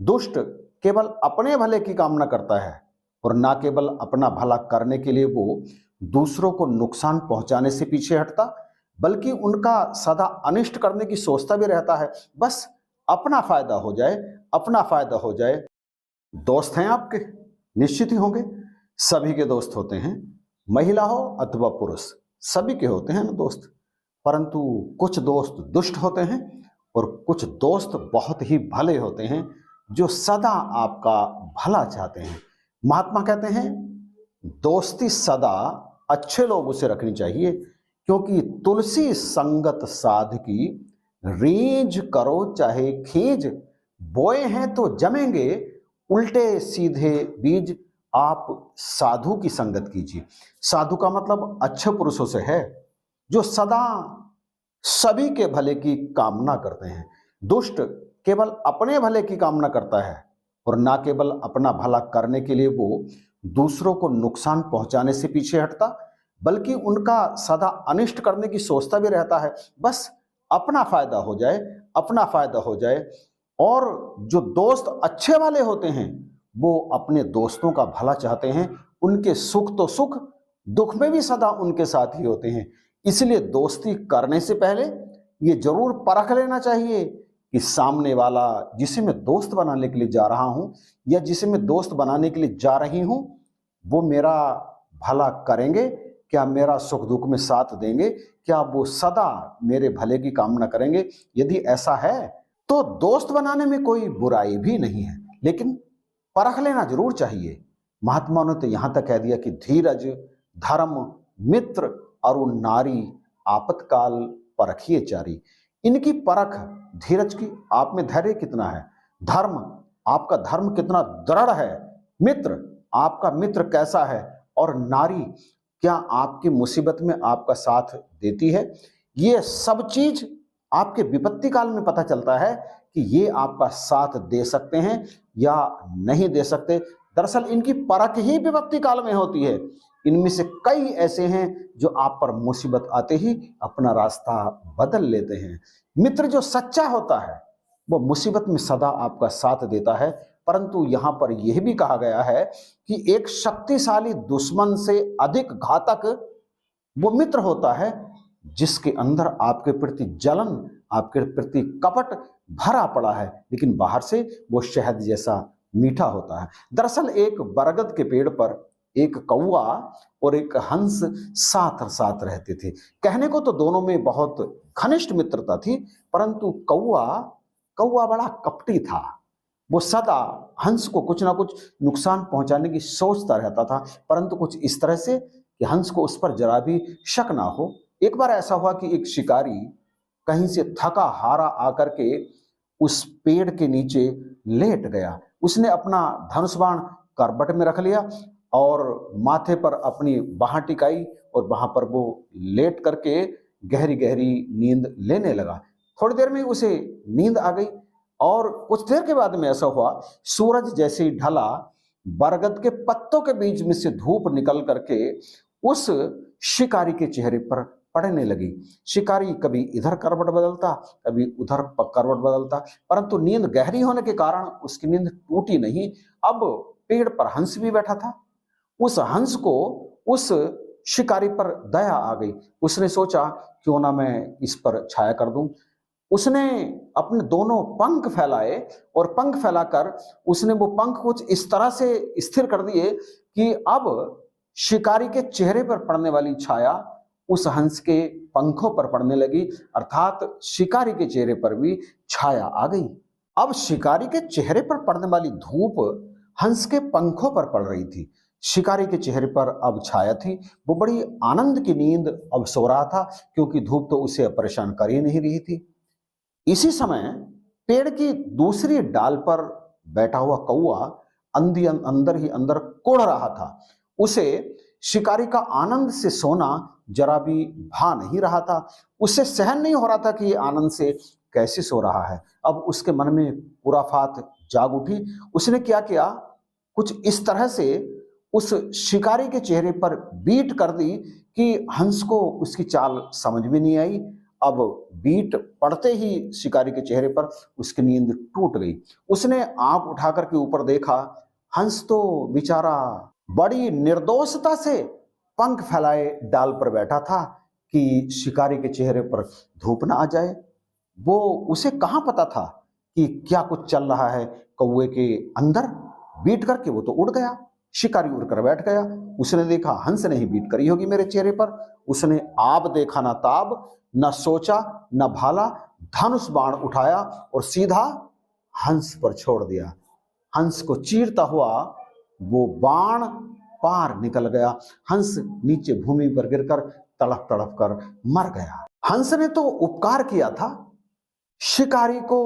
दुष्ट केवल अपने भले की कामना करता है और ना केवल अपना भला करने के लिए वो दूसरों को नुकसान पहुंचाने से पीछे हटता, बल्कि उनका सदा अनिष्ट करने की सोचता भी रहता है। बस अपना फायदा हो जाए, अपना फायदा हो जाए। दोस्त हैं आपके, निश्चित ही होंगे। सभी के दोस्त होते हैं, महिला हो अथवा पुरुष, सभी के होते हैं ना दोस्त। परंतु कुछ दोस्त दुष्ट होते हैं और कुछ दोस्त बहुत ही भले होते हैं, जो सदा आपका भला चाहते हैं। महात्मा कहते हैं, दोस्ती सदा अच्छे लोगों से रखनी चाहिए, क्योंकि तुलसी संगत साध की, रीझ करो चाहे खींच, बोए हैं तो जमेंगे उल्टे सीधे बीज। आप साधु की संगत कीजिए। साधु का मतलब अच्छे पुरुषों से है, जो सदा सभी के भले की कामना करते हैं। दुष्ट केवल अपने भले की कामना करता है और ना केवल अपना भला करने के लिए वो दूसरों को नुकसान पहुंचाने से पीछे हटता, बल्कि उनका सदा अनिष्ट करने की सोचता भी रहता है। बस अपना फायदा हो जाए, अपना फायदा हो जाए। और जो दोस्त अच्छे वाले होते हैं, वो अपने दोस्तों का भला चाहते हैं। उनके सुख तो सुख, दुख में भी सदा उनके साथ ही होते हैं। इसलिए दोस्ती करने से पहले ये जरूर परख लेना चाहिए कि सामने वाला जिसे मैं दोस्त बनाने के लिए जा रहा हूं या जिसे मैं दोस्त बनाने के लिए जा रही हूं, वो मेरा भला करेंगे क्या, मेरा सुख दुख में साथ देंगे क्या, वो सदा मेरे भले की कामना करेंगे। यदि ऐसा है तो दोस्त बनाने में कोई बुराई भी नहीं है, लेकिन परख लेना जरूर चाहिए। महात्मा ने तो यहां तक कह दिया कि धीरज, धर्म, मित्र और नारी, आपतकाल परखिए चारी। इनकी परख, धीरज की, आप में धैर्य कितना है, धर्म, आपका धर्म कितना दृढ़ है, मित्र, आपका मित्र कैसा है, और नारी, क्या आपकी मुसीबत में आपका साथ देती है। ये सब चीज आपके विपत्ति काल में पता चलता है कि ये आपका साथ दे सकते हैं या नहीं दे सकते। दरअसल इनकी परख ही विपत्ति काल में होती है। इनमें से कई ऐसे हैं जो आप पर मुसीबत आते ही अपना रास्ता बदल लेते हैं। मित्र जो सच्चा होता है वो मुसीबत में सदा आपका साथ देता है। परंतु यहां पर यह भी कहा गया है कि एक शक्तिशाली दुश्मन से अधिक घातक वो मित्र होता है जिसके अंदर आपके प्रति जलन, आपके प्रति कपट भरा पड़ा है, लेकिन बाहर से वो शहद जैसा मीठा होता है। दरअसल एक बरगद के पेड़ पर एक कौवा और एक हंस साथ साथ रहते थे। कहने को तो दोनों में बहुत घनिष्ठ मित्रता थी, परंतु कौवा बड़ा कपटी था। वो सदा हंस को कुछ ना कुछ नुकसान पहुंचाने की सोचता रहता था, परंतु कुछ इस तरह से कि हंस को उस पर जरा भी शक ना हो। एक बार ऐसा हुआ कि एक शिकारी कहीं से थका हारा आकर के उस पेड़ के नीचे लेट गया। उसने अपना धनुष बाण करबट में रख लिया और माथे पर अपनी बाह टिकाई और वहां पर वो लेट करके गहरी गहरी नींद लेने लगा। थोड़ी देर में उसे नींद आ गई और कुछ देर के बाद में ऐसा हुआ, सूरज जैसे ही ढला, बरगद के पत्तों के बीच में से धूप निकल करके उस शिकारी के चेहरे पर पड़ने लगी। शिकारी कभी इधर करवट बदलता, कभी उधर करवट बदलता, परंतु नींद गहरी होने के कारण उसकी नींद टूटी नहीं। अब पेड़ पर हंस भी बैठा था। उस हंस को उस शिकारी पर दया आ गई। उसने सोचा क्यों ना मैं इस पर छाया कर दूं। उसने अपने दोनों पंख फैलाए और पंख फैलाकर उसने वो पंख कुछ इस तरह से स्थिर कर दिए कि अब शिकारी के चेहरे पर पड़ने वाली छाया उस हंस के पंखों पर पड़ने लगी, अर्थात शिकारी के चेहरे पर भी छाया आ गई। अब शिकारी के चेहरे पर पड़ने वाली धूप हंस के पंखों पर पड़ रही थी। शिकारी के चेहरे पर अब छाया थी। वो बड़ी आनंद की नींद अब सो रहा था, क्योंकि धूप तो उसे परेशान कर ही नहीं रही थी। इसी समय पेड़ की दूसरी डाल पर बैठा हुआ कौवा अंदर ही अंदर कोड़ रहा था। उसे शिकारी का आनंद से सोना जरा भी भा नहीं रहा था। उसे सहन नहीं हो रहा था कि ये आनंद से कैसे सो रहा है। अब उसके मन में खुराफात जाग उठी। उसने क्या किया, कुछ इस तरह से उस शिकारी के चेहरे पर बीट कर दी कि हंस को उसकी चाल समझ भी नहीं आई अब बीट पड़ते ही शिकारी के चेहरे पर उसकी नींद टूट गई। उसने आंख उठा करके ऊपर देखा, हंस तो बेचारा बड़ी निर्दोषता से पंख फैलाए डाल पर बैठा था कि शिकारी के चेहरे पर धूप ना आ जाए। वो उसे कहां पता था कि क्या कुछ चल रहा है कौवे के अंदर। बीट करके वो तो उड़ गया, शिकारी उड़कर बैठ गया। उसने देखा हंस ने ही बीट करी होगी मेरे चेहरे पर। उसने आब देखा ना ताब, न सोचा न भाला, धनुष बाण उठाया और सीधा हंस पर छोड़ दिया। हंस को चीरता हुआ वो बाण पार निकल गया। हंस नीचे भूमि पर गिरकर तड़प तड़प कर मर गया। हंस ने तो उपकार किया था, शिकारी को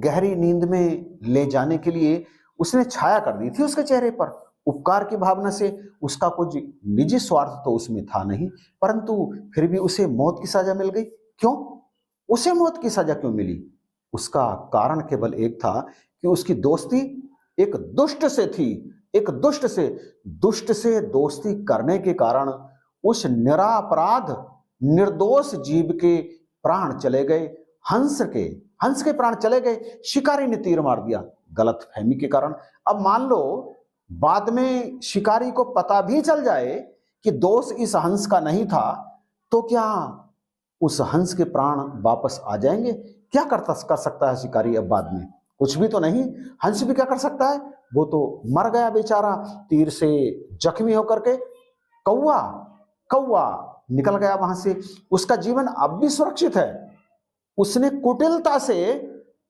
गहरी नींद में ले जाने के लिए उसने छाया कर दी थी उसके चेहरे पर। उपकार की भावना से उसका कुछ निजी स्वार्थ तो उसमें था नहीं, परंतु फिर भी उसे मौत की सजा मिल गई। क्यों? उसे मौत की सजा क्यों मिली? उसका कारण केवल एक था कि उसकी दोस्ती एक दुष्ट से थी। एक दुष्ट से दोस्ती करने के कारण उस निरापराध निर्दोष जीव के प्राण चले गए। हंस के प्राण चले गए। शिकारी ने तीर मार दिया गलत फहमी के कारण। अब मान लो बाद में शिकारी को पता भी चल जाए कि दोष इस हंस का नहीं था, तो क्या उस हंस के प्राण वापस आ जाएंगे? क्या कर सकता है शिकारी अब बाद में? कुछ भी तो नहीं। हंस भी क्या कर सकता है? वो तो मर गया बेचारा तीर से जख्मी होकर के। कौवा निकल गया वहां से। उसका जीवन अब भी सुरक्षित है। उसने कुटिलता से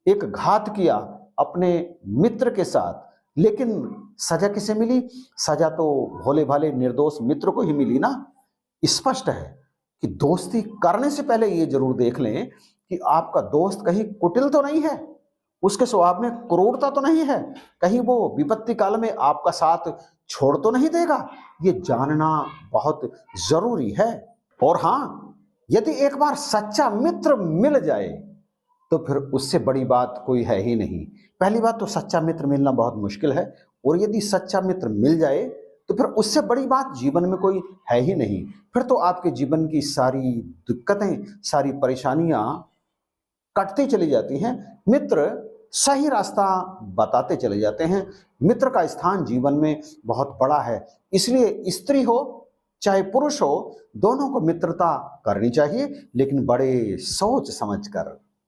एक घात किया अपने मित्र के साथ, लेकिन सजा किसे मिली? सजा तो भोले भाले निर्दोष मित्र को ही मिली ना। स्पष्ट है कि दोस्ती करने से पहले ये जरूर देख लें कि आपका दोस्त कहीं कुटिल तो नहीं है, उसके स्वभाव में क्रूरता तो नहीं है, कहीं वो विपत्ति काल में आपका साथ छोड़ तो नहीं देगा। ये जानना बहुत जरूरी है। और हाँ, यदि एक बार सच्चा मित्र मिल जाए तो फिर उससे बड़ी बात कोई है ही नहीं। पहली बात तो सच्चा मित्र मिलना बहुत मुश्किल है, और यदि सच्चा मित्र मिल जाए तो फिर उससे बड़ी बात जीवन में कोई है ही नहीं। फिर तो आपके जीवन की सारी दिक्कतें, सारी परेशानियां कटती चली जाती हैं। मित्र सही रास्ता बताते चले जाते हैं। मित्र का स्थान जीवन में बहुत बड़ा है। इसलिए स्त्री हो चाहे पुरुष हो, दोनों को मित्रता करनी चाहिए, लेकिन बड़े सोच समझ कर।